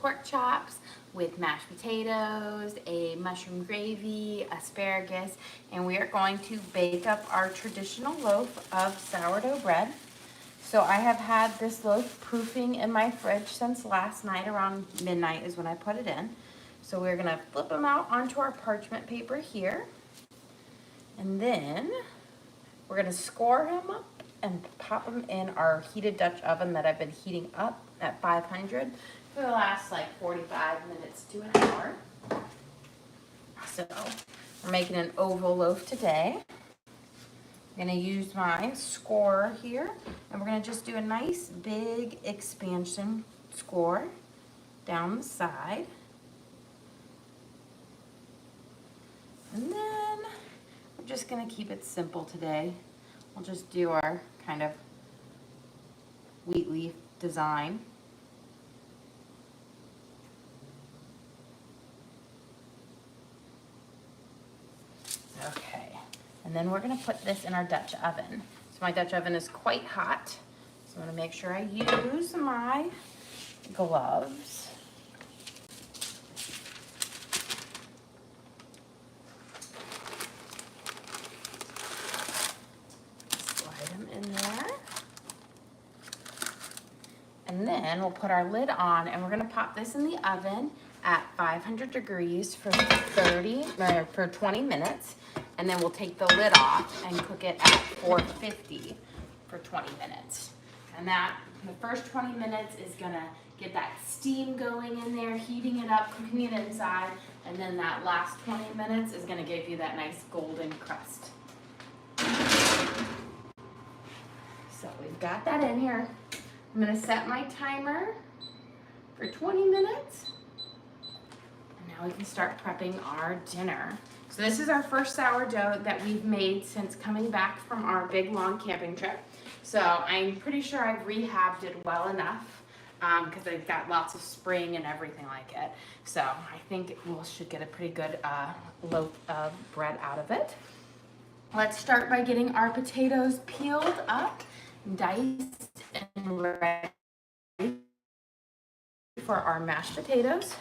pork chops with mashed potatoes, a mushroom gravy, asparagus, and we are going to bake up our traditional loaf of sourdough bread. So I have had this loaf proofing in my fridge since last night. Around midnight is when I put it in. So we're gonna flip them out onto our parchment paper here. And then we're gonna score them up and pop them in our heated Dutch oven that I've been heating up at 500 for the last like 45 minutes to an hour. So we're making an oval loaf today. I'm gonna use my score here, and we're gonna just do a nice big expansion score down the side. And then we're just gonna keep it simple today. We'll just do our kind of wheat leaf design. Okay, and then we're gonna put this in our Dutch oven. So my Dutch oven is quite hot, so I'm gonna make sure I use my gloves. Slide them in there. And then we'll put our lid on, and we're gonna pop this in the oven at 500 degrees for 20 minutes. And then we'll take the lid off and cook it at 450 for 20 minutes. And the first 20 minutes is gonna get that steam going in there, heating it up, cooking it inside. And then that last 20 minutes is gonna give you that nice golden crust. So we've got that in here. I'm gonna set my timer for 20 minutes. And now we can start prepping our dinner. So this is our first sourdough that we've made since coming back from our big long camping trip. So I'm pretty sure I've rehabbed it well enough because I've got lots of spring and everything like it. So I think we should get a pretty good loaf of bread out of it. Let's start by getting our potatoes peeled up, diced, and ready for our mashed potatoes.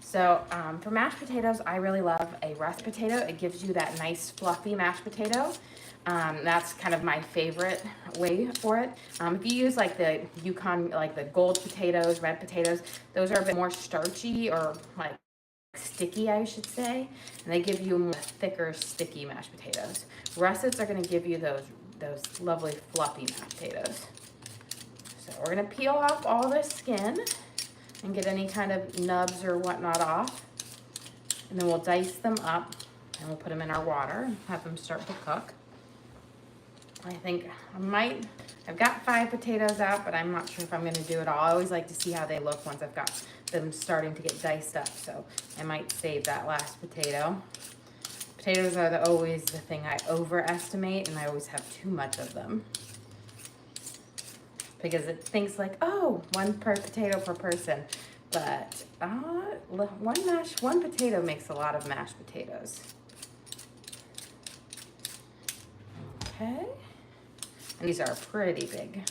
So for mashed potatoes, I really love a russet potato. It gives you that nice fluffy mashed potato. That's kind of my favorite way for it. If you use like the Yukon, like the gold potatoes, red potatoes, those are a bit more starchy or like sticky, I should say. And they give you more thicker, sticky mashed potatoes. Russets are gonna give you those lovely fluffy mashed potatoes. So we're gonna peel off all the skin and get any kind of nubs or whatnot off. And then we'll dice them up and we'll put them in our water and have them start to cook. I think I've got 5 potatoes out, but I'm not sure if I'm gonna do it all. I always like to see how they look once I've got them starting to get diced up. So I might save that last potato. Potatoes are always the thing I overestimate, and I always have too much of them. Because it thinks like, oh, one potato per person. But one potato makes a lot of mashed potatoes. Okay. And these are pretty big.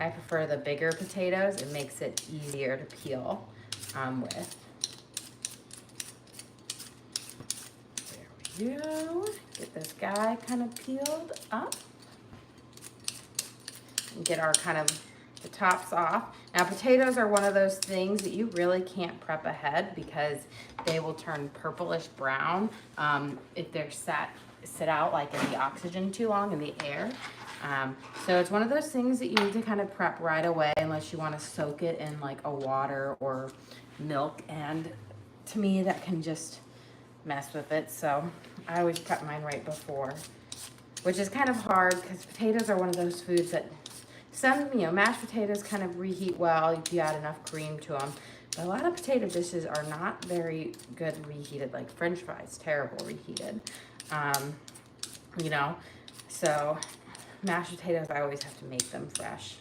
I prefer the bigger potatoes. It makes it easier to peel with. There we go. Get this guy kind of peeled up. And get our kind of the tops off. Now potatoes are one of those things that you really can't prep ahead because they will turn purplish brown if they're sit out like in the oxygen too long in the air. So it's one of those things that you need to kind of prep right away unless you want to soak it in like a water or milk, and to me that can just mess with it. So I always prep mine right before, which is kind of hard because potatoes are one of those foods that mashed potatoes kind of reheat well if you add enough cream to them. But a lot of potato dishes are not very good reheated, like French fries, terrible reheated. So mashed potatoes, I always have to make them fresh.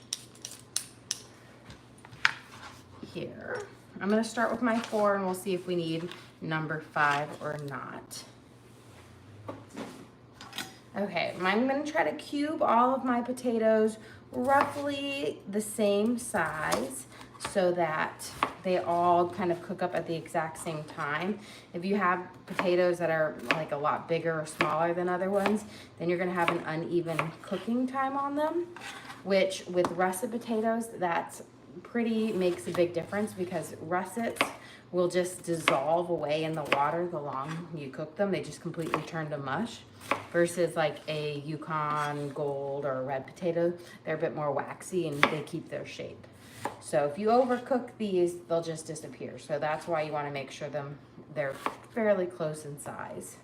Here, I'm gonna start with my 4 and we'll see if we need number 5 or not. Okay, I'm gonna try to cube all of my potatoes roughly the same size. so that they all kind of cook up at the exact same time. If you have potatoes that are like a lot bigger or smaller than other ones, then you're gonna have an uneven cooking time on them, which with russet potatoes, that's makes a big difference, because russets will just dissolve away in the water the longer you cook them. They just completely turn to mush, versus like a Yukon Gold or a red potato, they're a bit more waxy and they keep their shape. So if you overcook these, they'll just disappear. So that's why you want to make sure they're fairly close in size.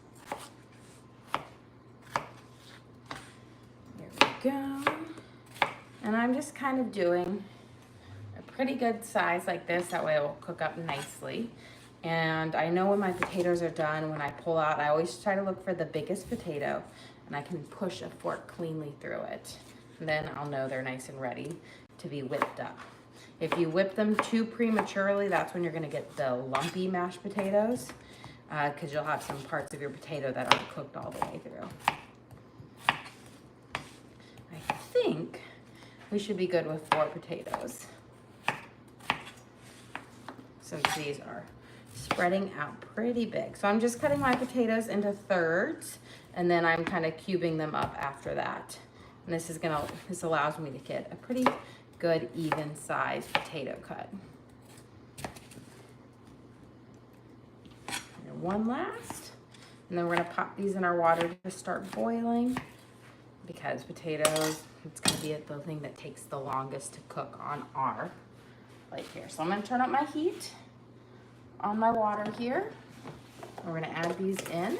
There we go. And I'm just kind of doing a pretty good size like this, that way it will cook up nicely. And I know when my potatoes are done, when I pull out, I always try to look for the biggest potato, and I can push a fork cleanly through it. And then I'll know they're nice and ready to be whipped up. If you whip them too prematurely, that's when you're gonna get the lumpy mashed potatoes, because you'll have some parts of your potato that aren't cooked all the way through. I think we should be good with 4 potatoes, since these are spreading out pretty big. So I'm just cutting my potatoes into thirds, and then I'm kind of cubing them up after that. And this allows me to get a pretty good even sized potato cut. And one last, and then we're gonna pop these in our water to start boiling, because potatoes, it's gonna be the thing that takes the longest to cook on our plate here. So I'm gonna turn up my heat on my water here. We're gonna add these in.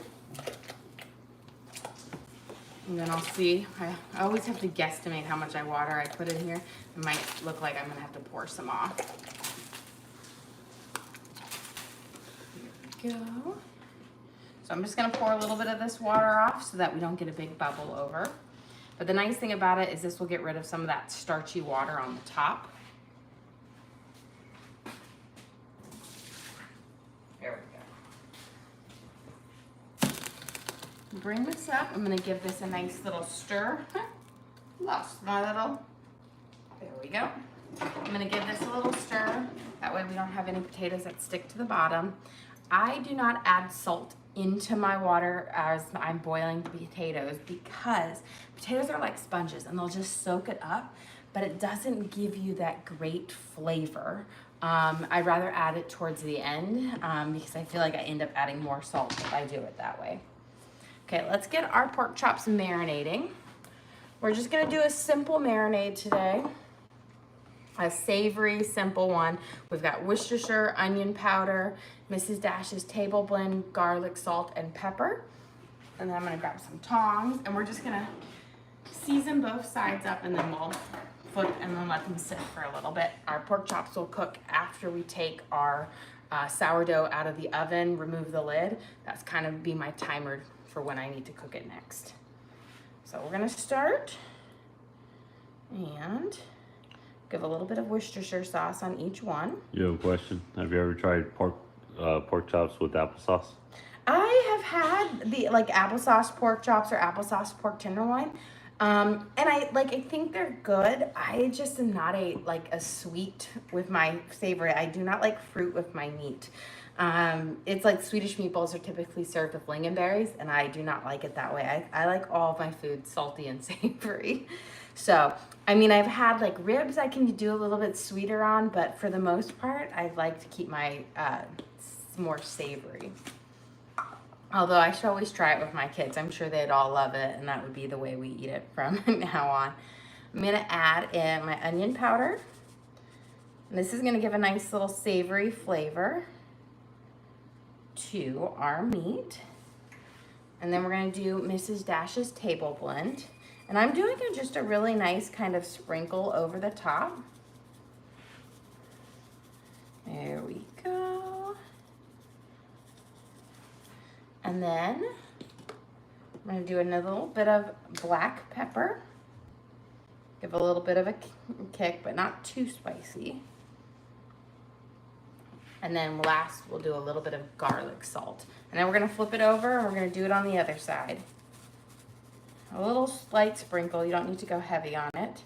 And then I'll see, I always have to guesstimate how much water I put in here. It might look like I'm gonna have to pour some off. Here we go. So I'm just gonna pour a little bit of this water off so that we don't get a big bubble over. But the nice thing about it is this will get rid of some of that starchy water on the top. There we go. Bring this up. I'm gonna give this a nice little stir. Lost my little, there we go. I'm gonna give this a little stir. That way we don't have any potatoes that stick to the bottom. I do not add salt into my water as I'm boiling the potatoes, because potatoes are like sponges and they'll just soak it up, but it doesn't give you that great flavor. I'd rather add it towards the end, because I feel like I end up adding more salt if I do it that way. Okay, let's get our pork chops marinating. We're just gonna do a simple marinade today. A savory, simple one. We've got Worcestershire, onion powder, Mrs. Dash's table blend, garlic, salt, and pepper. And then I'm gonna grab some tongs, and we're just gonna season both sides up, and then we'll flip and then let them sit for a little bit. Our pork chops will cook after we take our sourdough out of the oven, remove the lid. That's kind of be my timer for when I need to cook it next. So we're gonna start and give a little bit of Worcestershire sauce on each one. You have a question? Have you ever tried pork chops with applesauce? I have had the applesauce pork chops or applesauce pork tenderloin. And I think they're good. I just am not a sweet with my savory. I do not like fruit with my meat. It's like Swedish meatballs are typically served with lingonberries, and I do not like it that way. I like all of my food salty and savory. So, I mean, I've had ribs I can do a little bit sweeter on, but for the most part, I like to keep my more savory. Although I should always try it with my kids. I'm sure they'd all love it, and that would be the way we eat it from now on. I'm gonna add in my onion powder. And this is gonna give a nice little savory flavor to our meat. And then we're gonna do Mrs. Dash's table blend. And I'm doing just a really nice kind of sprinkle over the top. There we go. And then I'm gonna do another little bit of black pepper. Give a little bit of a kick, but not too spicy. And then last, we'll do a little bit of garlic salt. And then we're gonna flip it over, and we're gonna do it on the other side. A little slight sprinkle, you don't need to go heavy on it.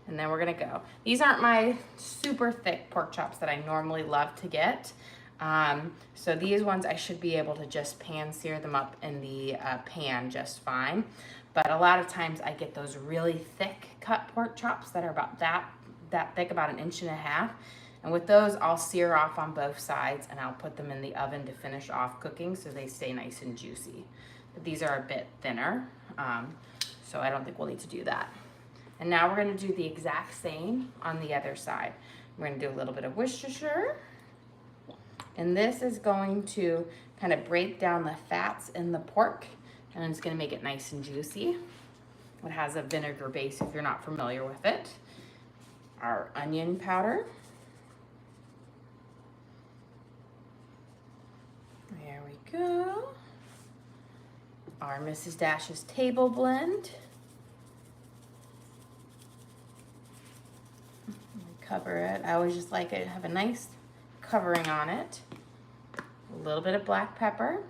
And then we're gonna go. These aren't my super thick pork chops that I normally love to get. So these ones I should be able to just pan sear them up in the pan just fine. But a lot of times I get those really thick cut pork chops that are about that thick, about 1.5 inches. And with those, I'll sear off on both sides and I'll put them in the oven to finish off cooking so they stay nice and juicy. But these are a bit thinner, so I don't think we'll need to do that. And now we're gonna do the exact same on the other side. We're gonna do a little bit of Worcestershire. And this is going to kind of break down the fats in the pork, and it's gonna make it nice and juicy. It has a vinegar base if you're not familiar with it. Our onion powder. There we go. Our Mrs. Dash's table blend. Cover it. I always just like it to have a nice covering on it. A little bit of black pepper.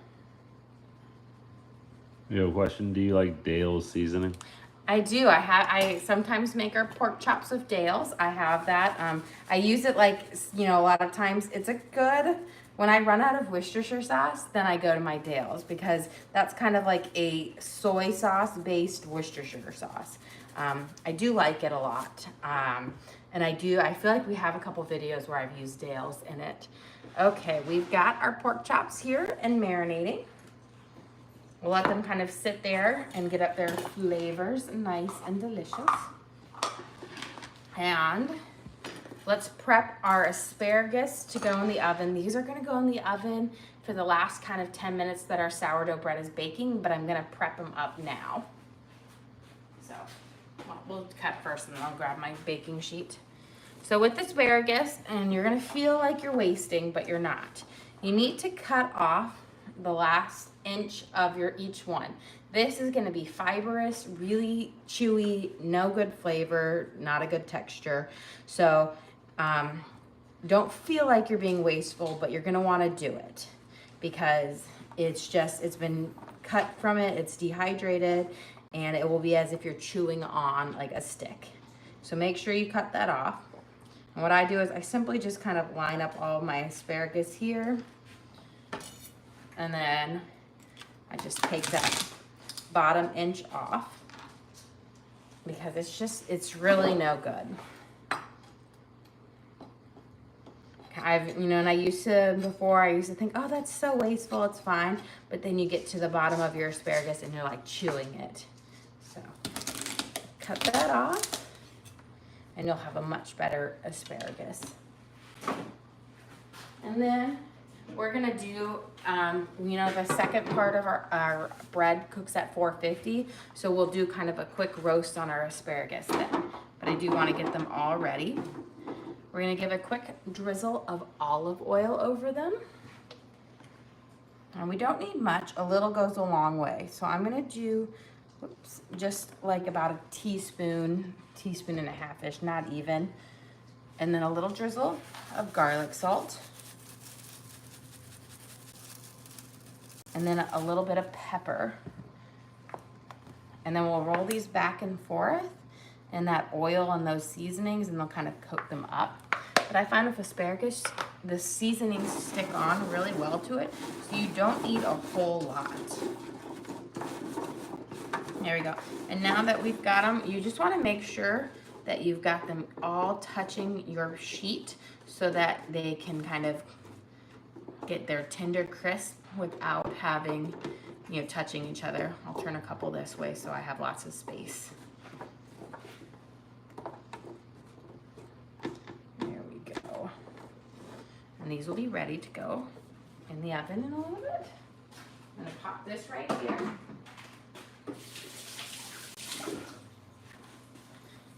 You have a question? Do you like Dale's seasoning? I do. I sometimes make our pork chops with Dale's. I have that. I use it like, you know, a lot of times. It's a good, when I run out of Worcestershire sauce, then I go to my Dale's because that's kind of like a soy sauce based Worcestershire sauce. I do like it a lot. And I feel like we have a couple videos where I've used Dale's in it. Okay, we've got our pork chops here and marinating. We'll let them kind of sit there and get up their flavors nice and delicious. And let's prep our asparagus to go in the oven. These are gonna go in the oven for the last kind of 10 minutes that our sourdough bread is baking, but I'm gonna prep them up now. So, well, we'll cut first and then I'll grab my baking sheet. So with asparagus, and you're gonna feel like you're wasting, but you're not. You need to cut off the last inch of each one. This is gonna be fibrous, really chewy, no good flavor, not a good texture. So don't feel like you're being wasteful, but you're gonna wanna do it because it's been cut from it, it's dehydrated, and it will be as if you're chewing on like a stick. So make sure you cut that off. And what I do is I simply just kind of line up all my asparagus here. And then I just take that bottom inch off because it's really no good. And I used to think, oh, that's so wasteful, it's fine. But then you get to the bottom of your asparagus and you're like chewing it. So cut that off and you'll have a much better asparagus. And then we're gonna do, the second part of our bread cooks at 450. So we'll do kind of a quick roast on our asparagus then. But I do wanna get them all ready. We're gonna give a quick drizzle of olive oil over them. And we don't need much, a little goes a long way. So I'm gonna do, just like about a teaspoon and a half-ish, not even. And then a little drizzle of garlic salt. And then a little bit of pepper. And then we'll roll these back and forth in that oil and those seasonings, and they'll kind of coat them up. But I find with asparagus, the seasonings stick on really well to it, so you don't need a whole lot. There we go. And now that we've got them, you just want to make sure that you've got them all touching your sheet so that they can kind of get their tender crisp without having, touching each other. I'll turn a couple this way so I have lots of space. There we go. And these will be ready to go in the oven in a little bit. I'm gonna pop this right here.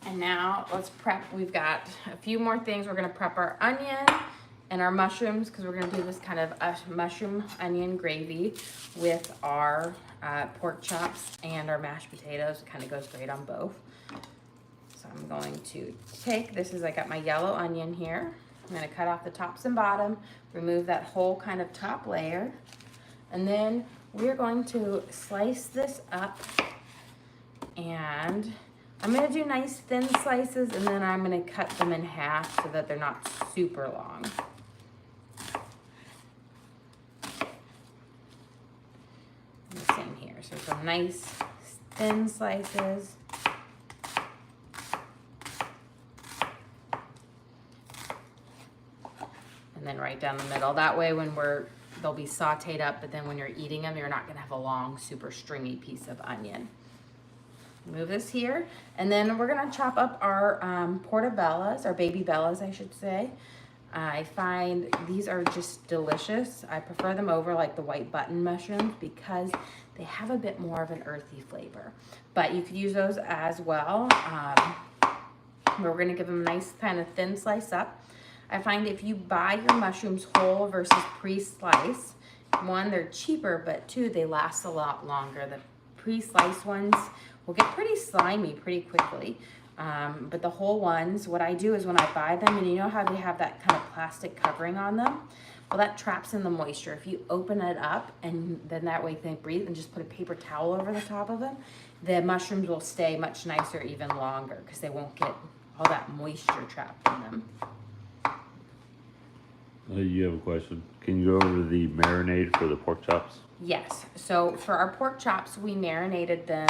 And now let's prep. We've got a few more things. We're gonna prep our onion and our mushrooms because we're gonna do this kind of a mushroom onion gravy with our pork chops and our mashed potatoes. It kind of goes great on both. So I'm going to take, I got my yellow onion here. I'm gonna cut off the tops and bottom, remove that whole kind of top layer. And then we're going to slice this up and I'm gonna do nice thin slices, and then I'm gonna cut them in half so that they're not super long. The same here, so some nice thin slices. And then right down the middle. That way when they'll be sauteed up, but then when you're eating them, you're not gonna have a long, super stringy piece of onion. Move this here, and then we're gonna chop up our portobellas, or baby bellas, I should say. I find these are just delicious. I prefer them over like the white button mushrooms because they have a bit more of an earthy flavor. But you could use those as well. We're gonna give them a nice kind of thin slice up. I find if you buy your mushrooms whole versus pre-sliced, one, they're cheaper, but two, they last a lot longer. The pre-sliced ones will get pretty slimy pretty quickly. But the whole ones, what I do is when I buy them, and you know how they have that kind of plastic covering on them? Well, that traps in the moisture. If you open it up, and then that way they breathe, and just put a paper towel over the top of them, the mushrooms will stay much nicer even longer because they won't get all that moisture trapped in them. You have a question. Can you go over the marinade for the pork chops? Yes. So for our pork chops, we marinated them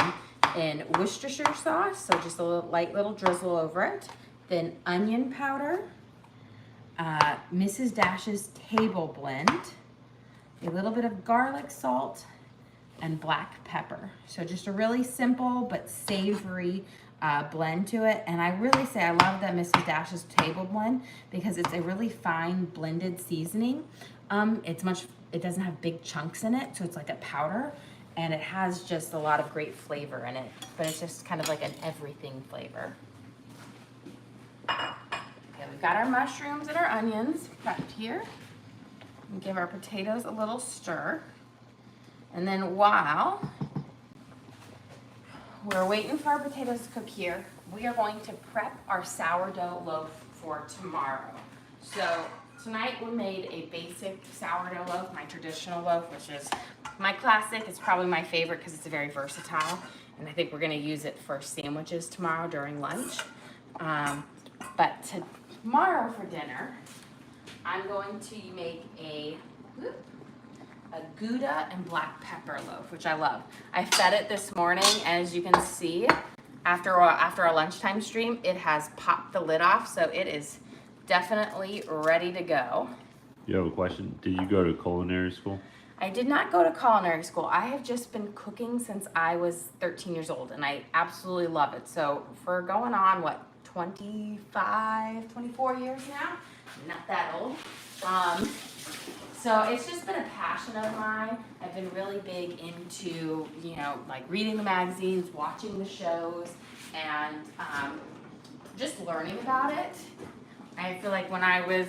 in Worcestershire sauce, so just a light little drizzle over it. Then onion powder, Mrs. Dash's table blend, a little bit of garlic salt, and black pepper. So just a really simple but savory blend to it. And I really say I love that Mrs. Dash's table blend because it's a really fine blended seasoning. It doesn't have big chunks in it, so it's like a powder, and it has just a lot of great flavor in it, but it's just kind of like an everything flavor. Okay, we've got our mushrooms and our onions prepped here. And give our potatoes a little stir. And then while we're waiting for our potatoes to cook here, we are going to prep our sourdough loaf for tomorrow. So tonight we made a basic sourdough loaf, my traditional loaf, which is my classic. It's probably my favorite because it's very versatile, and I think we're gonna use it for sandwiches tomorrow during lunch. But tomorrow for dinner, I'm going to make a Gouda and black pepper loaf, which I love. I fed it this morning, and as you can see, after our lunchtime stream, it has popped the lid off, so it is definitely ready to go. You have a question. Did you go to culinary school? I did not go to culinary school. I have just been cooking since I was 13 years old, and I absolutely love it. So for going on, 24 years now? Not that old. So it's just been a passion of mine. I've been really big into, like reading the magazines, watching the shows, and just learning about it. I feel like when I was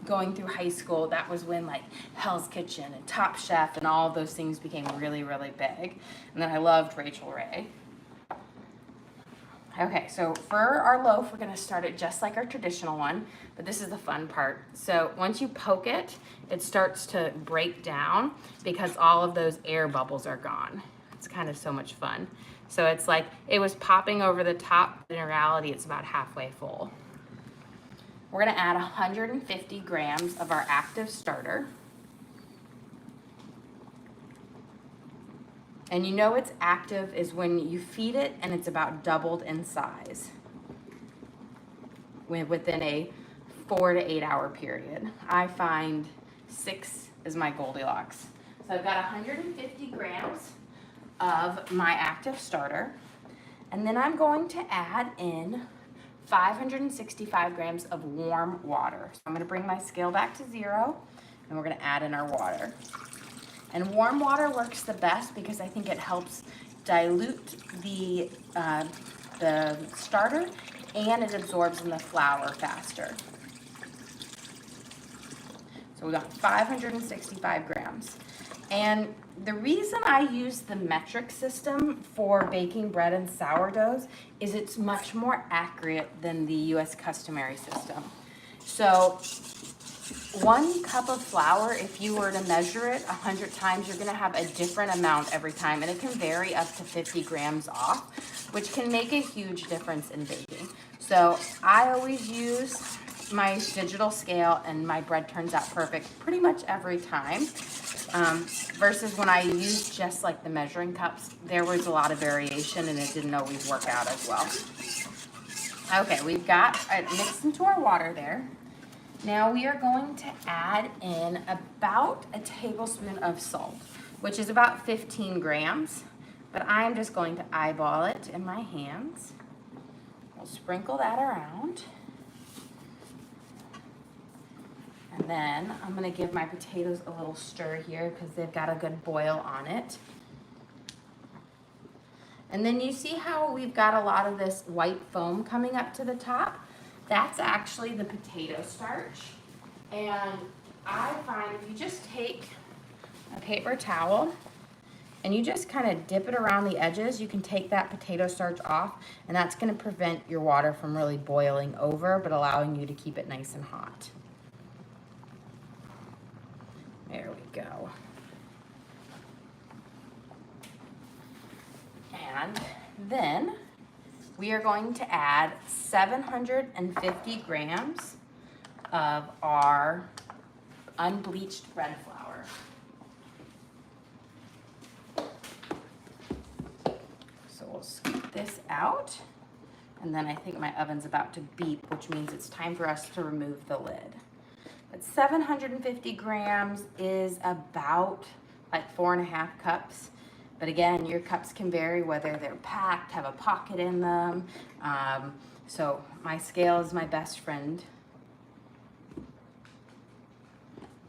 going through high school, that was when Hell's Kitchen and Top Chef and all of those things became really, really big. And then I loved Rachel Ray. Okay, so for our loaf, we're gonna start it just like our traditional one, but this is the fun part. So once you poke it, it starts to break down because all of those air bubbles are gone. It's kind of so much fun. So it's like it was popping over the top, but in reality, it's about halfway full. We're gonna add 150 grams of our active starter. And you know it's active is when you feed it and it's about doubled in size within a 4 to 8 hour period. I find 6 is my Goldilocks. So I've got 150 grams of my active starter. And then I'm going to add in 565 grams of warm water. So I'm gonna bring my scale back to 0, and we're gonna add in our water. And warm water works the best because I think it helps dilute the starter, and it absorbs in the flour faster. So we got 565 grams. And the reason I use the metric system for baking bread and sourdoughs is it's much more accurate than the US customary system. So 1 cup of flour, if you were to measure it 100 times, you're gonna have a different amount every time, and it can vary up to 50 grams off, which can make a huge difference in baking. So I always use my digital scale, and my bread turns out perfect pretty much every time. Versus when I used just like the measuring cups, there was a lot of variation and it didn't always work out as well. Okay, we've got it mixed into our water there. Now we are going to add in about a tablespoon of salt, which is about 15 grams, but I'm just going to eyeball it in my hands. We'll sprinkle that around. And then I'm gonna give my potatoes a little stir here because they've got a good boil on it. And then you see how we've got a lot of this white foam coming up to the top? That's actually the potato starch. And I find if you just take a paper towel and you just kind of dip it around the edges, you can take that potato starch off, and that's gonna prevent your water from really boiling over, but allowing you to keep it nice and hot. There we go. And then we are going to add 750 grams of our unbleached bread flour. So we'll scoop this out. And then I think my oven's about to beep, which means it's time for us to remove the lid. But 750 grams is about like 4.5 cups. But again, your cups can vary whether they're packed, have a pocket in them. So my scale is my best friend.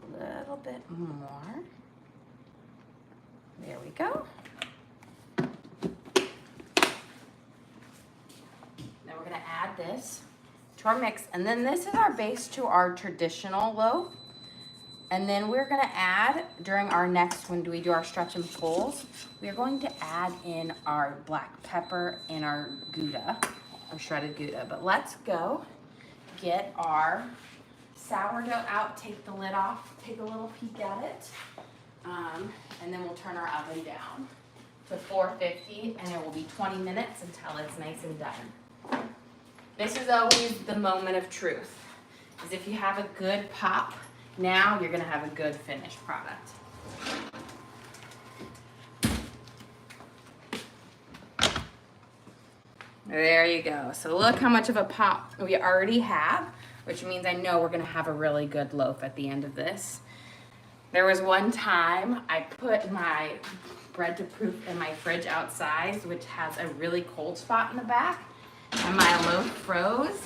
A little bit more. There we go. Now we're gonna add this to our mix, and then this is our base to our traditional loaf. And then we're gonna add, during our next, when we do our stretch and pulls, we're going to add in our black pepper and our Gouda, our shredded Gouda. But let's go get our sourdough out, take the lid off, take a little peek at it, and then we'll turn our oven down to 450, and it will be 20 minutes until it's nice and done. This is always the moment of truth, is if you have a good pop, now you're gonna have a good finished product. There you go. So look how much of a pop we already have, which means I know we're gonna have a really good loaf at the end of this. There was one time I put my bread to proof in my fridge outside, which has a really cold spot in the back, and my loaf froze.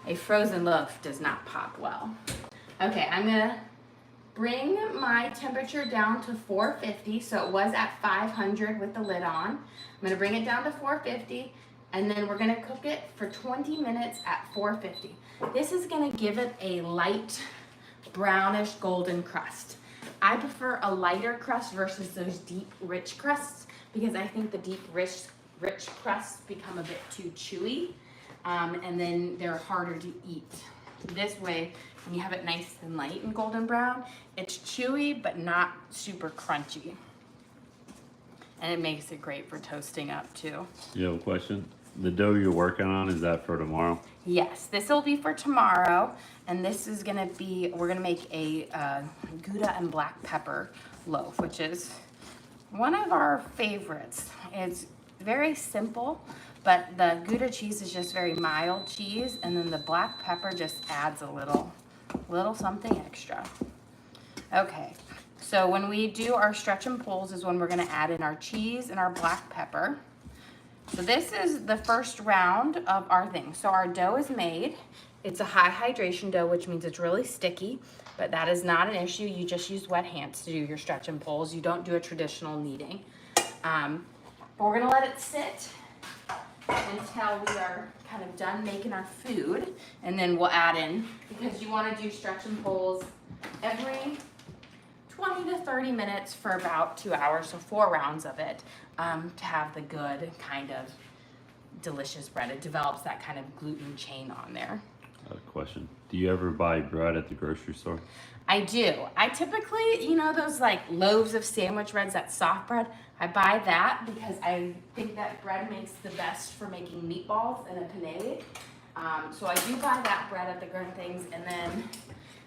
A frozen loaf does not pop well. Okay, I'm gonna bring my temperature down to 450. So it was at 500 with the lid on. I'm gonna bring it down to 450, and then we're gonna cook it for 20 minutes at 450. This is gonna give it a light brownish golden crust. I prefer a lighter crust versus those deep rich crusts because I think the deep rich crusts become a bit too chewy, and then they're harder to eat. This way, when you have it nice and light and golden brown, it's chewy but not super crunchy. And it makes it great for toasting up too. You have a question? The dough you're working on, is that for tomorrow? Yes, this will be for tomorrow. And this is gonna be, we're gonna make a Gouda and black pepper loaf, which is one of our favorites. It's very simple, but the Gouda cheese is just very mild cheese, and then the black pepper just adds a little something extra. Okay, so when we do our stretch and pulls is when we're gonna add in our cheese and our black pepper. So this is the first round of our thing. So our dough is made. It's a high hydration dough, which means it's really sticky, but that is not an issue. You just use wet hands to do your stretch and pulls. You don't do a traditional kneading. But we're gonna let it sit until we are kind of done making our food, and then we'll add in, because you wanna do stretch and pulls every 20 to 30 minutes for about 2 hours, so 4 rounds of it, to have the good kind of delicious bread. It develops that kind of gluten chain on there. question. Do you ever buy bread at the grocery store? I do. I typically, you know, those like loaves of sandwich breads, that soft bread, I buy that because I think that bread makes the best for making meatballs and a panade. So I do buy that bread at the grocery things, and then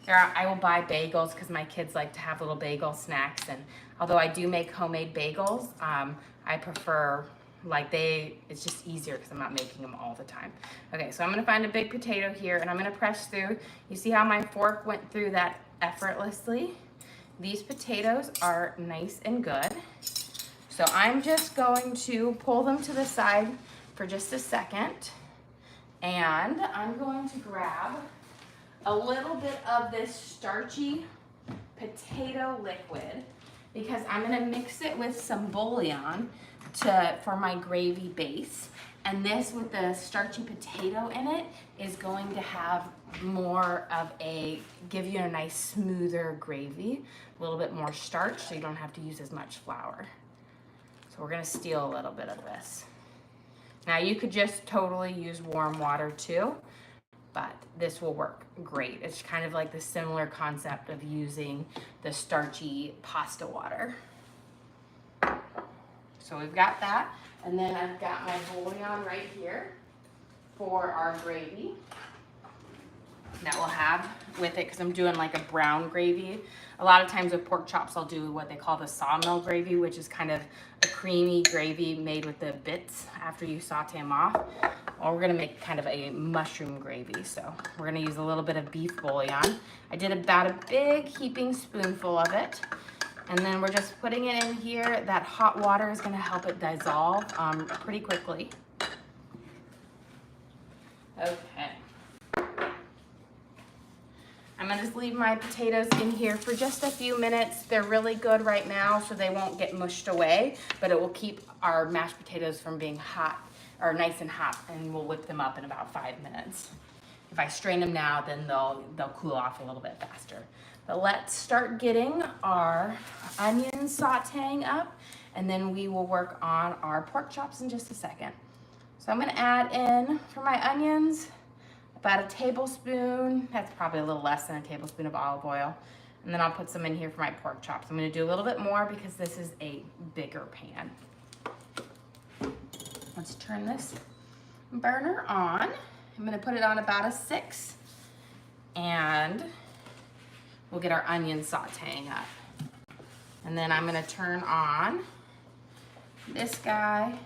I will buy bagels because my kids like to have little bagel snacks. And although I do make homemade bagels, I prefer it's just easier because I'm not making them all the time. Okay, so I'm gonna find a big potato here and I'm gonna press through. You see how my fork went through that effortlessly? These potatoes are nice and good. So I'm just going to pull them to the side for just a second. And I'm going to grab a little bit of this starchy potato liquid because I'm gonna mix it with some bouillon for my gravy base. And this, with the starchy potato in it, is going to have more of give you a nice smoother gravy, a little bit more starch, so you don't have to use as much flour. So we're gonna steal a little bit of this. Now you could just totally use warm water too, but this will work great. It's kind of like the similar concept of using the starchy pasta water. So we've got that, and then I've got my bouillon right here for our gravy that we'll have with it, because I'm doing like a brown gravy. A lot of times with pork chops, I'll do what they call the sawmill gravy, which is kind of a creamy gravy made with the bits after you saute them off. Or we're gonna make kind of a mushroom gravy. So we're gonna use a little bit of beef bouillon. I did about a big heaping spoonful of it. And then we're just putting it in here. That hot water is gonna help it dissolve pretty quickly. Okay. I'm gonna just leave my potatoes in here for just a few minutes. They're really good right now, so they won't get mushed away, but it will keep our mashed potatoes from being hot, or nice and hot, and we'll whip them up in about 5 minutes. If I strain them now, then they'll cool off a little bit faster. But let's start getting our onions sauteing up, and then we will work on our pork chops in just a second. So I'm gonna add in, for my onions, about a tablespoon, that's probably a little less than a tablespoon of olive oil. And then I'll put some in here for my pork chops. I'm gonna do a little bit more because this is a bigger pan. Let's turn this burner on. I'm gonna put it on about a 6, and we'll get our onions sauteing up. And then I'm gonna turn on this guy.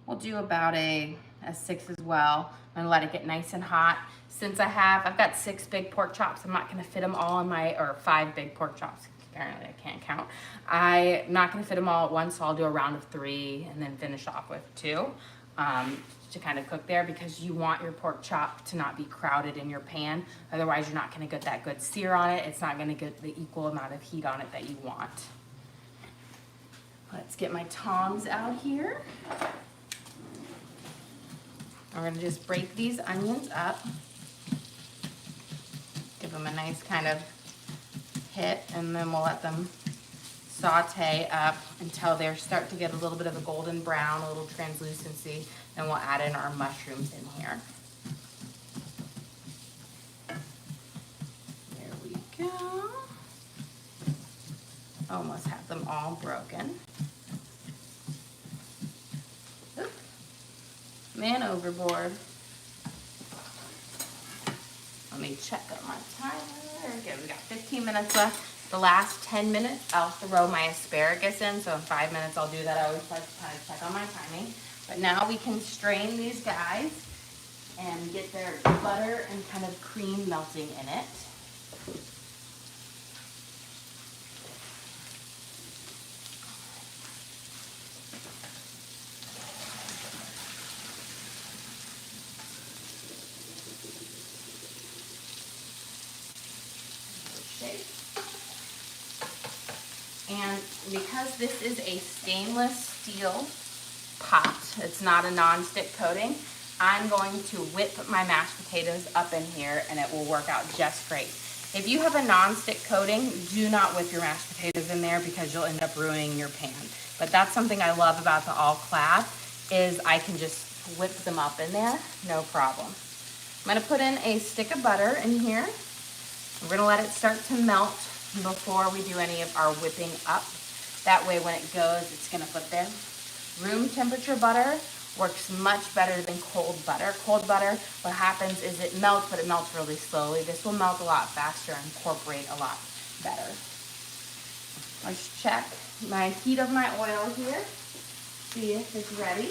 We'll do about a 6 as well. I'm gonna let it get nice and hot. Since I've got 6 big pork chops, I'm not gonna fit them all in or 5 big pork chops. Apparently I can't count. I'm not gonna fit them all at once, so I'll do a round of 3 and then finish off with 2 to kind of cook there, because you want your pork chop to not be crowded in your pan. Otherwise, you're not gonna get that good sear on it. It's not gonna get the equal amount of heat on it that you want. Let's get my tongs out here. We're gonna just break these onions up. Give them a nice kind of hit, and then we'll let them saute up until they start to get a little bit of a golden brown, a little translucency. Then we'll add in our mushrooms in here. There we go. Almost have them all broken. Oop. Man overboard. Let me check on my timer. Okay, we got 15 minutes left. The last 10 minutes, I'll throw my asparagus in. So in 5 minutes, I'll do that. I always like to kind of check on my timing. But now we can strain these guys and get their butter and kind of cream melting in it. And because this is a stainless steel pot, it's not a non-stick coating, I'm going to whip my mashed potatoes up in here and it will work out just great. If you have a non-stick coating, do not whip your mashed potatoes in there because you'll end up ruining your pan. But that's something I love about the all clad, is I can just whip them up in there, no problem. I'm gonna put in a stick of butter in here. We're gonna let it start to melt before we do any of our whipping up. That way when it goes, it's gonna put there. Room temperature butter works much better than cold butter. Cold butter, what happens is it melts, but it melts really slowly. This will melt a lot faster and incorporate a lot better. Let's check my heat of my oil here. See if it's ready.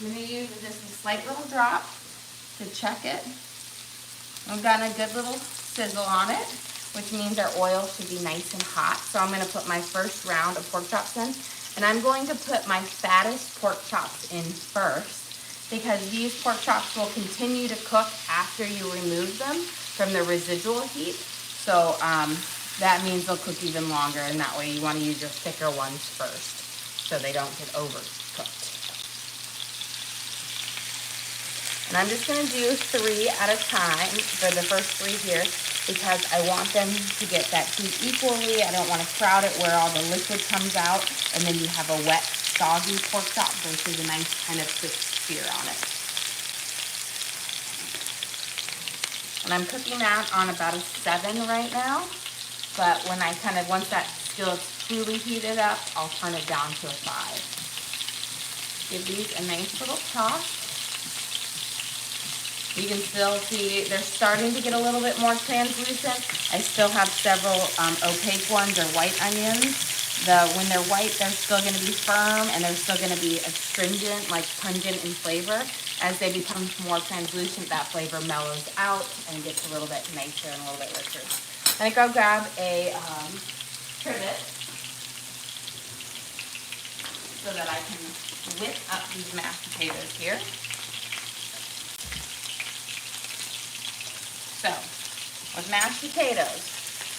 I'm gonna use just a slight little drop to check it. I've gotten a good little sizzle on it, which means our oil should be nice and hot. So I'm gonna put my first round of pork chops in, and I'm going to put my fattest pork chops in first because these pork chops will continue to cook after you remove them from the residual heat. So that means they'll cook even longer, and that way you wanna use your thicker ones first so they don't get overcooked. And I'm just gonna do 3 at a time for the first 3 here because I want them to get that heat equally. I don't wanna crowd it where all the liquid comes out and then you have a wet, soggy pork chop versus a nice kind of crisp sear on it. And I'm cooking that on about a 7 right now, but when I once that skillet's truly heated up, I'll turn it down to a 5. Give these a nice little toss. You can still see they're starting to get a little bit more translucent. I still have several opaque ones or white onions. When they're white, they're still going to be firm and they're still going to be astringent, like pungent in flavor. As they become more translucent, that flavor mellows out and gets a little bit nicer and a little bit richer. I think I'll grab a trivet so that I can whip up these mashed potatoes here. So, with mashed potatoes,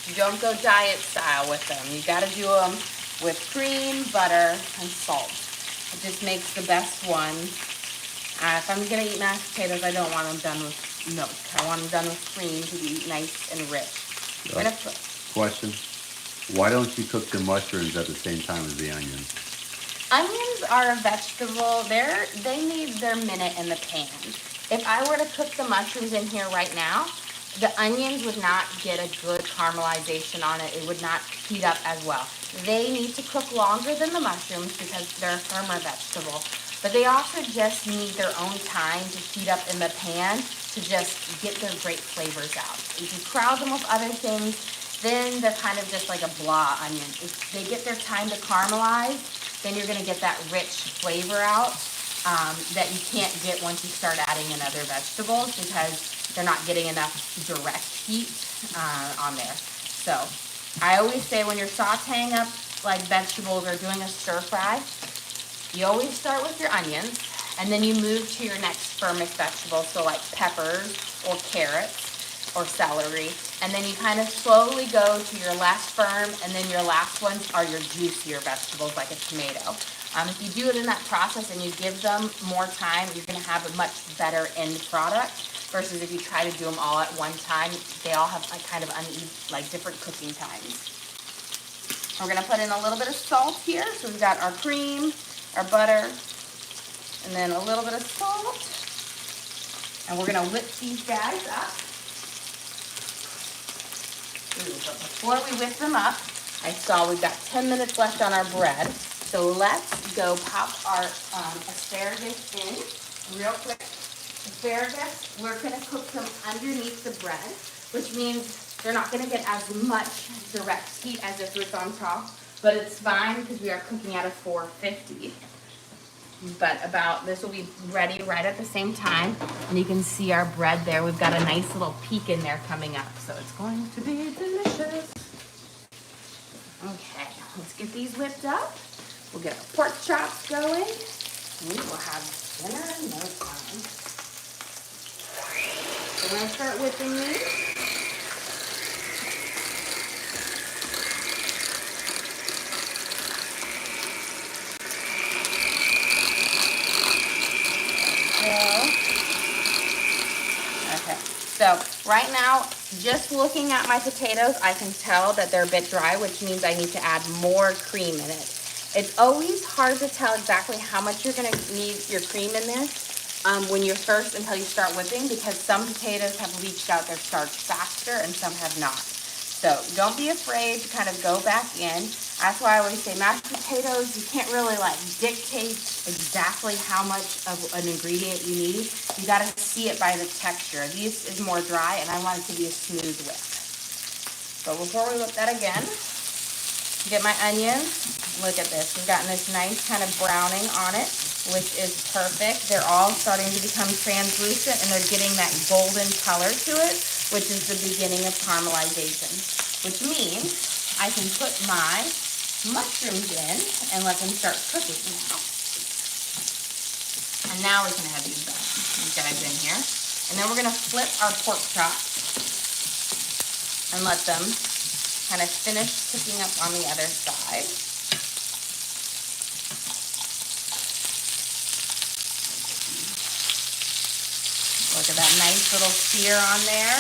you don't go diet style with them. You gotta do them with cream, butter, and salt. It just makes the best one. If I'm gonna eat mashed potatoes, I don't want them done with milk. I want them done with cream to be nice and rich. Question. Why don't you cook the mushrooms at the same time as the onions? Onions are a vegetable. They need their minute in the pan. If I were to cook the mushrooms in here right now, the onions would not get a good caramelization on it. It would not heat up as well. They need to cook longer than the mushrooms because they're a firmer vegetable. But they also just need their own time to heat up in the pan to just get their great flavors out. If you crowd them with other things, then they're kind of just like a blah onion. If they get their time to caramelize, then you're gonna get that rich flavor out that you can't get once you start adding in other vegetables because they're not getting enough direct heat on there. So I always say when you're sauteing up like vegetables or doing a stir fry, you always start with your onions and then you move to your next firmest vegetable, so like peppers or carrots or celery, and then you kind of slowly go to your less firm, and then your last ones are your juicier vegetables like a tomato. If you do it in that process and you give them more time, you're gonna have a much better end product versus if you try to do them all at one time. They all have a kind of uneven, like different cooking times. We're gonna put in a little bit of salt here. So we've got our cream, our butter, and then a little bit of salt. And we're gonna whip these guys up. Ooh, but before we whip them up, I saw we've got 10 minutes left on our bread. So let's go pop our asparagus in real quick. Asparagus, we're gonna cook them underneath the bread, which means they're not gonna get as much direct heat as if it's on top, but it's fine because we are cooking at a 450. But this will be ready right at the same time, and you can see our bread there. We've got a nice little peak in there coming up, so it's going to be delicious. Okay, let's get these whipped up. We'll get our pork chops going. We will have dinner in no time. So we're gonna start whipping these. Okay, so right now, just looking at my potatoes, I can tell that they're a bit dry, which means I need to add more cream in it. It's always hard to tell exactly how much you're gonna need your cream in there when you're first until you start whipping, because some potatoes have leached out their starch faster and some have not. So don't be afraid to kind of go back in. That's why I always say mashed potatoes, you can't really like dictate exactly how much of an ingredient you need. You gotta see it by the texture. This is more dry and I want it to be a smooth whip. So before we whip that again, get my onions. Look at this. We've gotten this nice kind of browning on it, which is perfect. They're all starting to become translucent and they're getting that golden color to it, which is the beginning of caramelization, which means I can put my mushrooms in and let them start cooking now. And now we can have these guys in here. And then we're going to flip our pork chops and let them kind of finish cooking up on the other side. Look at that nice little sear on there.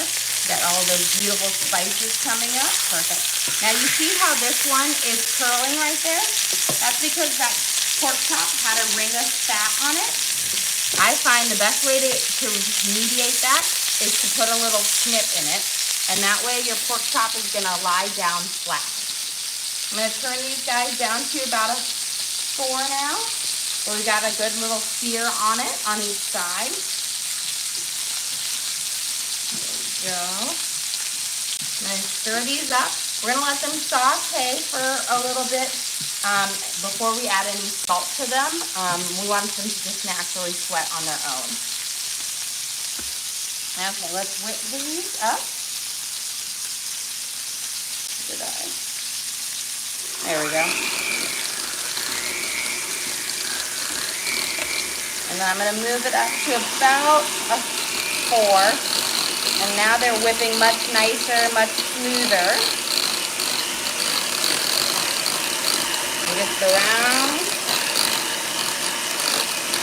Got all those beautiful spices coming up. Perfect. Now you see how this one is curling right there? That's because that pork chop had a ring of fat on it. I find the best way to mediate that is to put a little snip in it. And that way your pork chop is going to lie down flat. I'm going to turn these guys down to about a 4 now. So we got a good little sear on it on each side. There we go. I'm going to stir these up. We're going to let them saute for a little bit before we add any salt to them. We want them to just naturally sweat on their own. Okay, let's whip these up. There we go. And then I'm going to move it up to about a 4. And now they're whipping much nicer, much smoother. And just around.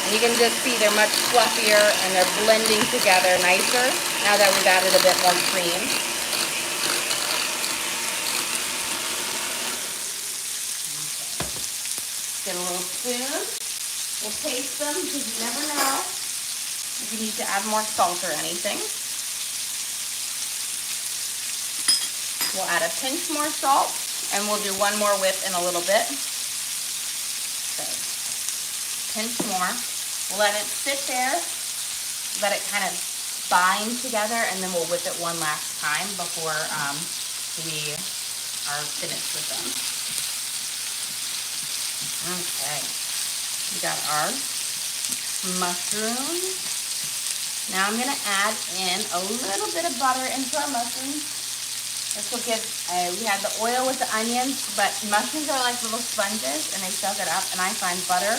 And you can just see they're much fluffier and they're blending together nicer now that we've added a bit more cream. Get a little spoon. We'll taste them because you never know if you need to add more salt or anything. We'll add a pinch more salt and we'll do one more whip in a little bit. So, pinch more. We'll let it sit there, let it kind of bind together, and then we'll whip it one last time before we are finished with them. Okay, we got our mushrooms. Now I'm going to add in a little bit of butter into our mushrooms. This will give, we had the oil with the onions, but mushrooms are like little sponges and they soak it up, and I find butter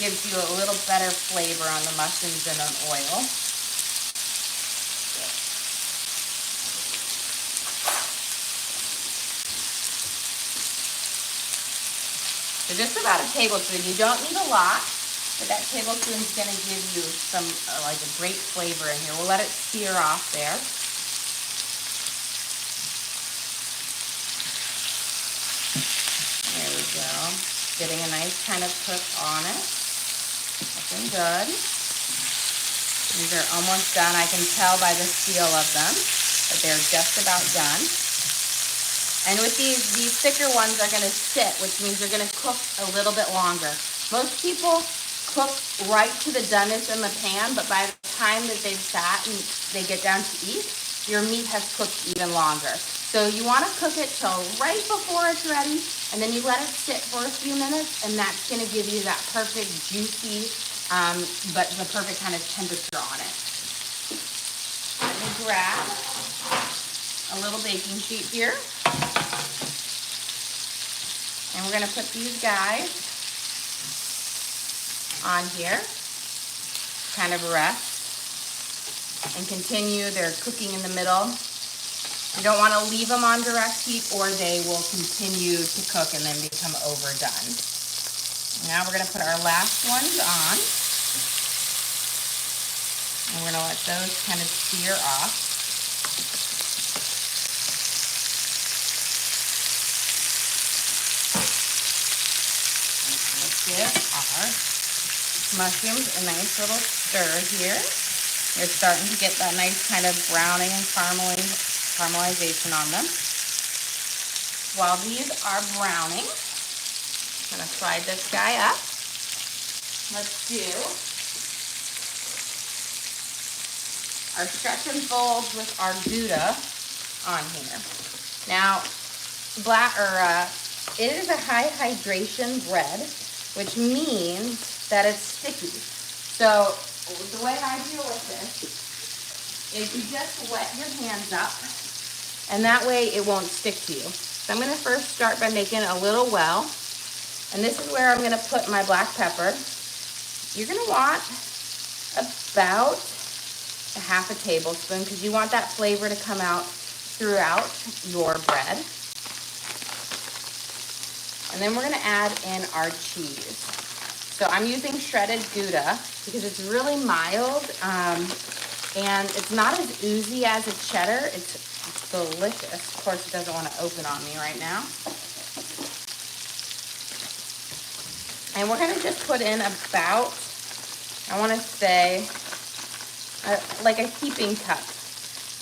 gives you a little better flavor on the mushrooms than an oil. So just about a tablespoon. You don't need a lot, but that tablespoon is going to give you some like a great flavor in here. We'll let it sear off there. There we go. Getting a nice kind of cook on it. Looking good. These are almost done. I can tell by the feel of them that they're just about done. And with these thicker ones are going to sit, which means they're going to cook a little bit longer. Most people cook right to the doneness in the pan, but by the time that they've sat and they get down to eat, your meat has cooked even longer. So you want to cook it till right before it's ready, and then you let it sit for a few minutes, and that's going to give you that perfect juicy, but the perfect kind of temperature on it. Let me grab a little baking sheet here. And we're going to put these guys on here, kind of rest, and continue their cooking in the middle. You don't want to leave them on direct heat or they will continue to cook and then become overdone. Now we're going to put our last ones on. And we're going to let those kind of sear off. Give our mushrooms a nice little stir here. They're starting to get that nice kind of browning and caramelization on them. While these are browning, I'm going to slide this guy up. Let's do our stretch and folds with our Gouda on here. Now, it is a high hydration bread, which means that it's sticky. So the way I deal with this is you just wet your hands up, and that way it won't stick to you. So I'm going to first start by making a little well, and this is where I'm going to put my black pepper. You're going to want about a half a tablespoon because you want that flavor to come out throughout your bread. And then we're going to add in our cheese. So I'm using shredded Gouda because it's really mild and it's not as oozy as a cheddar. It's delicious. Of course, it doesn't want to open on me right now. And we're going to just put in about, I want to say, like a heaping cup.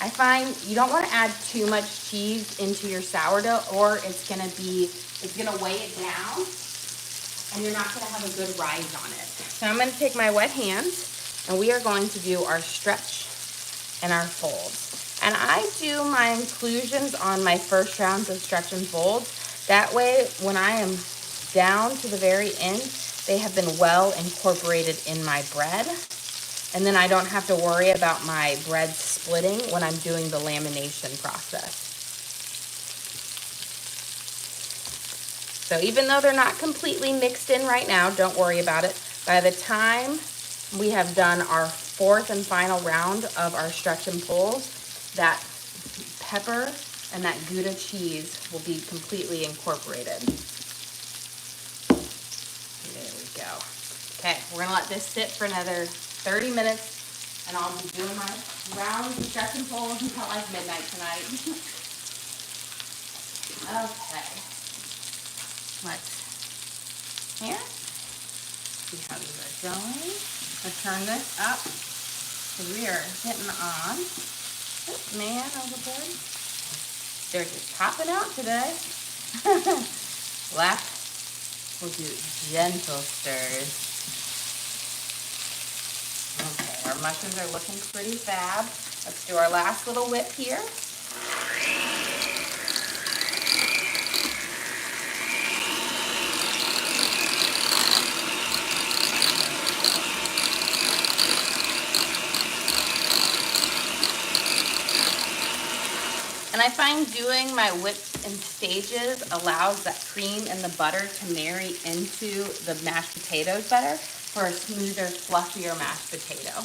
I find you don't want to add too much cheese into your sourdough or it's going to weigh it down and you're not going to have a good rise on it. So I'm going to take my wet hands and we are going to do our stretch and our folds. And I do my inclusions on my first rounds of stretch and folds. That way, when I am down to the very end, they have been well incorporated in my bread. And then I don't have to worry about my bread splitting when I'm doing the lamination process. So even though they're not completely mixed in right now, don't worry about it. By the time we have done our fourth and final round of our stretch and pulls, that pepper and that Gouda cheese will be completely incorporated. There we go. Okay, we're gonna let this sit for another 30 minutes and I'll be doing my rounds of stretch and pulls until like midnight tonight. Okay. Let's see how these are going. Let's turn this up. We are hitting on this man overboard. They're just popping out today. Left, we'll do gentle stirs. Okay, our mushrooms are looking pretty fab. Let's do our last little whip here. And I find doing my whips in stages allows that cream and the butter to marry into the mashed potatoes better for a smoother, fluffier mashed potato.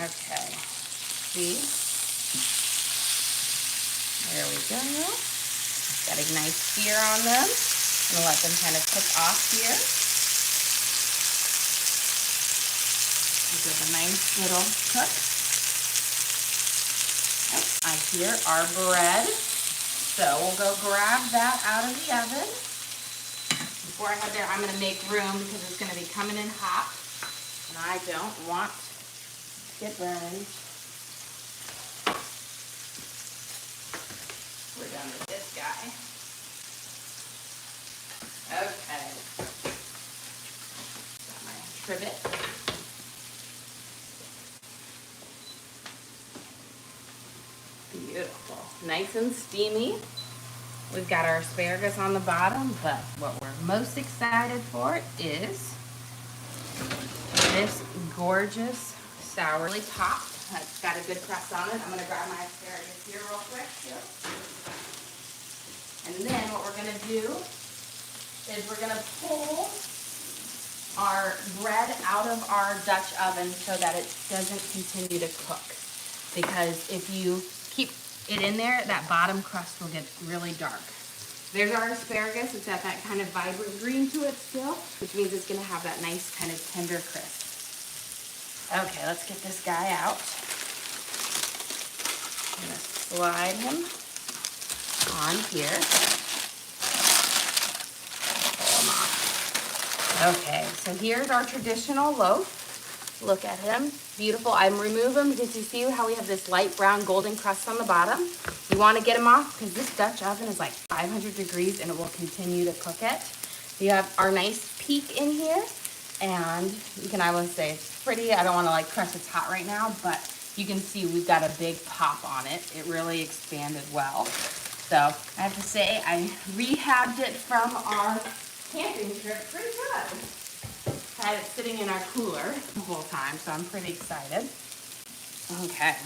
Okay, see? There we go. Got a nice sear on them. I'm gonna let them kind of cook off here. Give it a nice little cook. I hear our bread, so we'll go grab that out of the oven. Before I head there, I'm going to make room because it's going to be coming in hot, and I don't want to get burned. We're done with this guy. Okay. Got my trivet. Beautiful. Nice and steamy. We've got our asparagus on the bottom, but what we're most excited for is this gorgeous sourly popped. It's got a good crust on it. I'm going to grab my asparagus here real quick too. And then what we're going to do is we're going to pull our bread out of our Dutch oven so that it doesn't continue to cook. Because if you keep it in there, that bottom crust will get really dark. There's our asparagus. It's got that kind of vibrant green to it still, which means it's going to have that nice kind of tender crisp. Okay, let's get this guy out. I'm going to slide him on here. Pull him off. Okay, so here's our traditional loaf. Look at him, beautiful. I'm removing them because you see how we have this light brown golden crust on the bottom. You want to get them off because this Dutch oven is like 500 degrees and it will continue to cook it. You have our nice peak in here, and you can, I want to say it's pretty. I don't want to like press it's hot right now, but you can see we've got a big pop on it. It really expanded well. So I have to say I rehabbed it from our camping trip pretty good. Had it sitting in our cooler the whole time, so I'm pretty excited. Okay.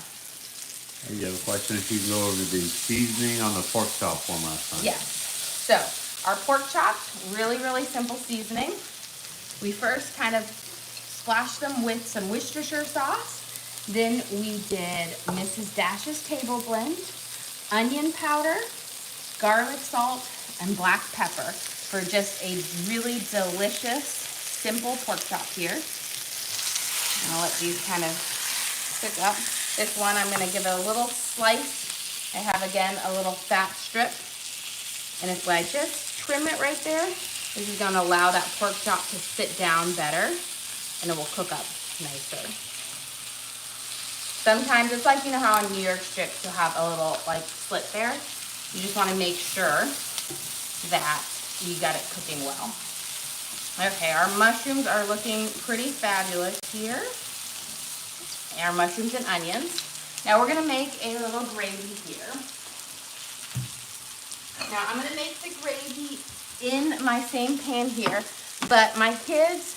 You have a question if you can go over the seasoning on the pork chop form last time. Yes. So our pork chops, really, really simple seasoning. We first kind of splashed them with some Worcestershire sauce. Then we did Mrs. Dash's table blend, onion powder, garlic salt, and black pepper for just a really delicious, simple pork chop here. And I'll let these kind of cook up. This one I'm going to give it a little slice. I have, again, a little fat strip. And if I just trim it right there, this is going to allow that pork chop to sit down better, and it will cook up nicer. Sometimes it's like, you know how on New York strips you'll have a little like slit there. You just want to make sure that you got it cooking well. Okay, our mushrooms are looking pretty fabulous here. Our mushrooms and onions. Now we're going to make a little gravy here. Now I'm going to make the gravy in my same pan here, but my kids,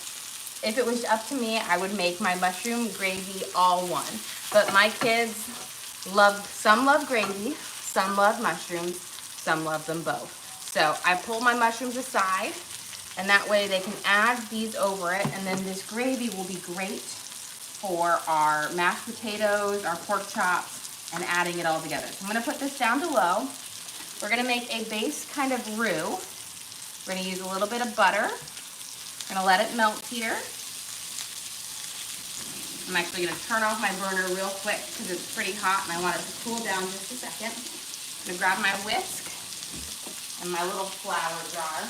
if it was up to me, I would make my mushroom gravy all one. But my kids some love gravy, some love mushrooms, some love them both. So I pull my mushrooms aside, and that way they can add these over it, and then this gravy will be great for our mashed potatoes, our pork chops, and adding it all together. So I'm going to put this down to low. We're going to make a base kind of roux. We're going to use a little bit of butter. I'm going to let it melt here. I'm actually going to turn off my burner real quick because it's pretty hot and I want it to cool down just a second. I'm going to grab my whisk and my little flour jar.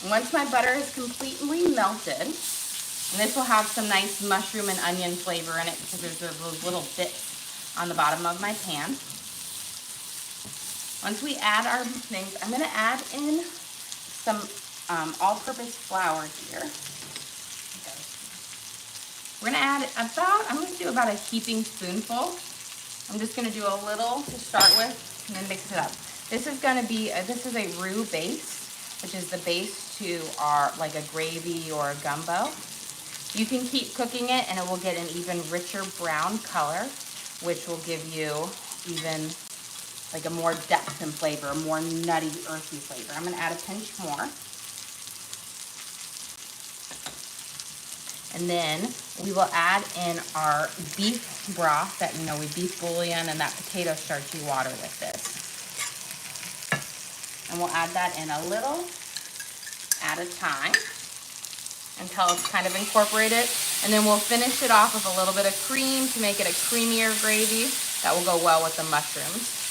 And once my butter is completely melted, and this will have some nice mushroom and onion flavor in it because there's those little bits on the bottom of my pan. Once we add our things, I'm going to add in some all-purpose flour here. Okay. We're going to add I'm going to do about a heaping spoonful. I'm just going to do a little to start with and then mix it up. This is going to be, this is a roux base, which is the base to our, like a gravy or a gumbo. You can keep cooking it and it will get an even richer brown color, which will give you even like a more depth and flavor, a more nutty, earthy flavor. I'm going to add a pinch more. And then we will add in our beef broth that, you know, we beef bouillon and that potato starchy water with this. And we'll add that in a little at a time until it's kind of incorporated. And then we'll finish it off with a little bit of cream to make it a creamier gravy that will go well with the mushrooms.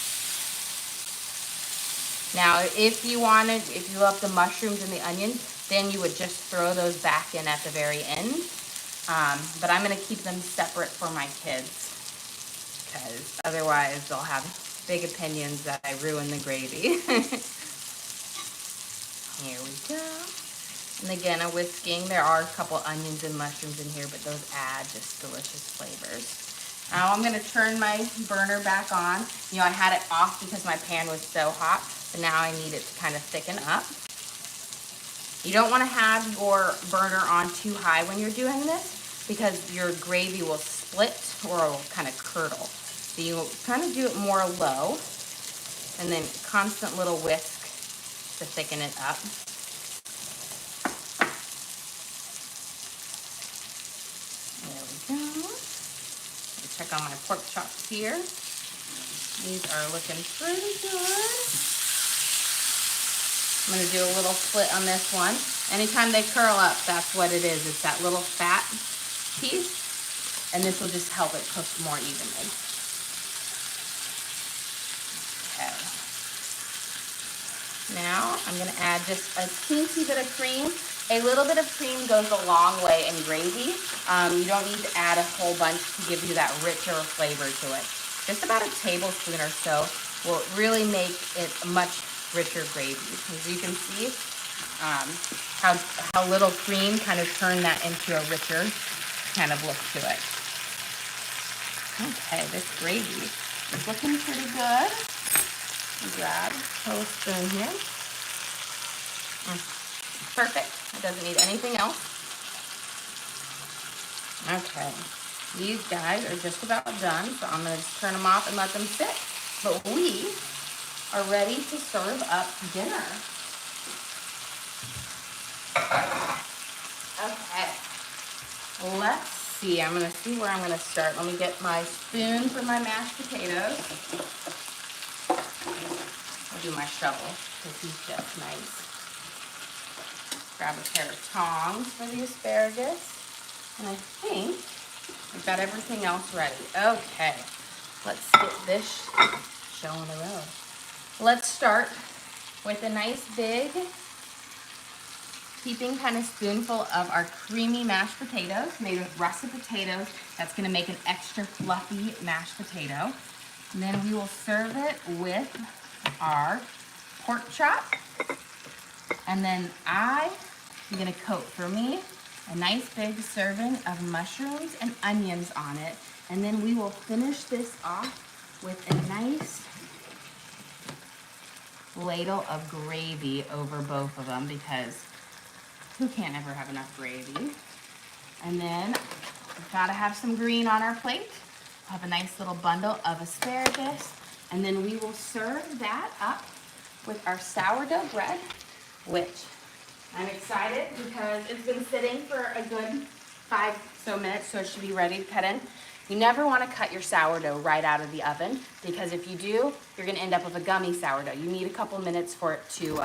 Now, if you love the mushrooms and the onion, then you would just throw those back in at the very end. But I'm going to keep them separate for my kids because otherwise they'll have big opinions that I ruin the gravy. Here we go. And again, a whisking. There are a couple onions and mushrooms in here, but those add just delicious flavors. Now I'm going to turn my burner back on. You know, I had it off because my pan was so hot, but now I need it to kind of thicken up. You don't want to have your burner on too high when you're doing this because your gravy will split or it will kind of curdle. So you kind of do it more low and then constant little whisk to thicken it up. There we go. Check on my pork chops here. These are looking pretty good. I'm going to do a little split on this one. Anytime they curl up, that's what it is. It's that little fat piece. And this will just help it cook more evenly. Okay. Now I'm gonna add just a teensy bit of cream. A little bit of cream goes a long way in gravy. You don't need to add a whole bunch to give you that richer flavor to it. Just about a tablespoon or so will really make it a much richer gravy. As you can see, how little cream kind of turned that into a richer kind of look to it. Okay, this gravy is looking pretty good. Grab a whole spoon here. Perfect. It doesn't need anything else. Okay, these guys are just about done, so I'm going to just turn them off and let them sit. But we are ready to serve up dinner. Okay, let's see. I'm going to see where I'm going to start. Let me get my spoon for my mashed potatoes. I'll do my shovel because he's just nice. Grab a pair of tongs for the asparagus. And I think I've got everything else ready. Okay, let's get this show on the road. Let's start with a nice big heaping kind of spoonful of our creamy mashed potatoes made with russet potatoes. That's gonna make an extra fluffy mashed potato. And then we will serve it with our pork chop. And then I'm gonna coat for me a nice big serving of mushrooms and onions on it. And then we will finish this off with a nice ladle of gravy over both of them, because who can't ever have enough gravy? And then we've gotta have some green on our plate. We'll have a nice little bundle of asparagus. And then we will serve that up with our sourdough bread, which I'm excited because it's been sitting for a good 5 so minutes, so it should be ready to cut in. You never want to cut your sourdough right out of the oven, because if you do, you're going to end up with a gummy sourdough. You need a couple minutes for it to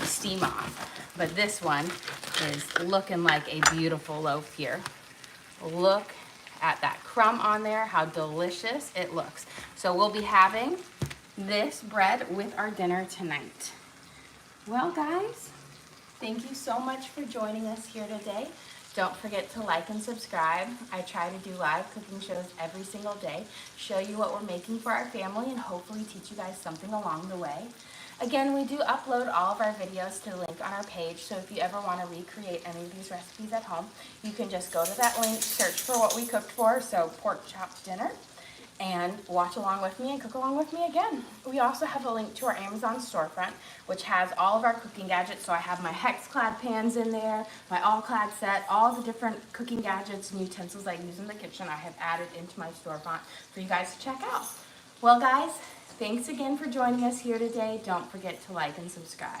steam off. But this one is looking like a beautiful loaf here. Look at that crumb on there, how delicious it looks. So we'll be having this bread with our dinner tonight. Well, guys, thank you so much for joining us here today. Don't forget to like and subscribe. I try to do live cooking shows every single day, show you what we're making for our family, and hopefully teach you guys something along the way. Again, we do upload all of our videos to the link on our page, so if you ever want to recreate any of these recipes at home, you can just go to that link, search for what we cooked for, so pork chopped dinner, and watch along with me and cook along with me again. We also have a link to our Amazon storefront, which has all of our cooking gadgets. So I have my hex-clad pans in there, my all-clad set, all the different cooking gadgets and utensils I use in the kitchen I have added into my storefront for you guys to check out. Well, guys, thanks again for joining us here today. Don't forget to like and subscribe.